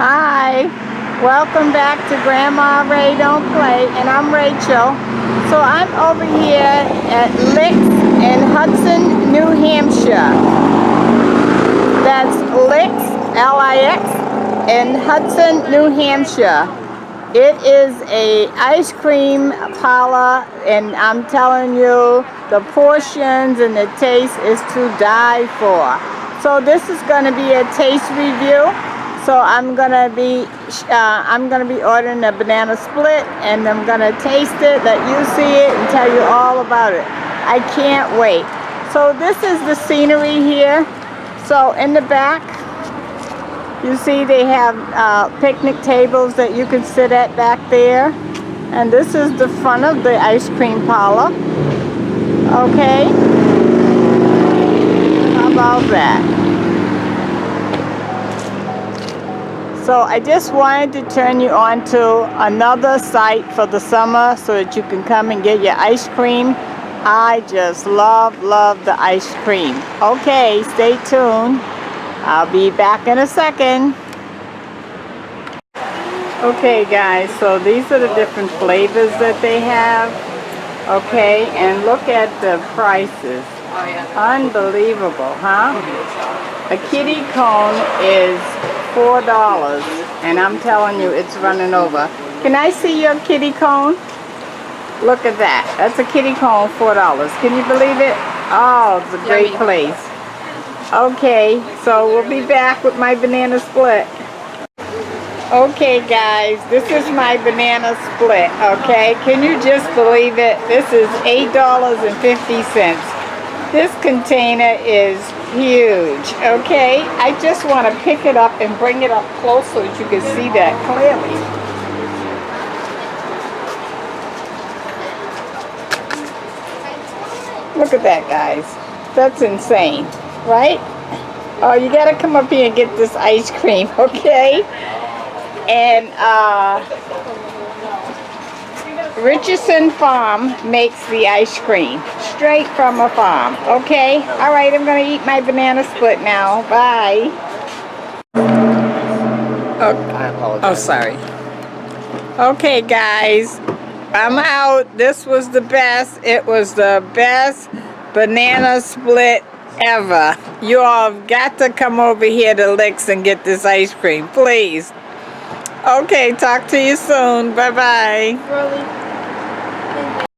Hi, welcome back to Grandma Ray Don't Play, and I'm Rachel. So I'm over here at Licks in Hudson, New Hampshire. That's Licks, L-I-X, in Hudson, New Hampshire. It is a ice cream parlor, and I'm telling you, the portions and the taste is to die for. So this is going to be a taste review. So I'm gonna be ordering a banana split, and I'm gonna taste it, let you see it, and tell you all about it. I can't wait. So this is the scenery here. So in the back, you see they have picnic tables that you can sit at back there. And this is the front of the ice cream parlor. Okay. How about that? So I just wanted to turn you on to another site for the summer so that you can come and get your ice cream. I just love the ice cream. Okay, stay tuned. I'll be back in a second. Okay guys, so these are the different flavors that they have. Okay, and look at the prices. Unbelievable, huh? A kitty cone is $4, and I'm telling you, it's running over. Can I see your kitty cone? Look at that. That's a kitty cone, $4. Can you believe it? Oh, it's a great place. Okay, so we'll be back with my banana split. Okay guys, this is my banana split, okay? Can you just believe it? This is $8.50. This container is huge, okay? I just want to pick it up and bring it up close so that you can see that clearly. Look at that, guys. That's insane, right? Oh, you got to come up here and get this ice cream, okay? And Richardson Farm makes the ice cream straight from a farm. Okay, all right, I'm gonna eat my banana split now. Bye. I apologize. Oh, sorry. Okay guys, I'm out. This was the best. It was the best banana split ever. You all have got to come over here to Licks and get this ice cream, please. Okay, talk to you soon. Bye bye.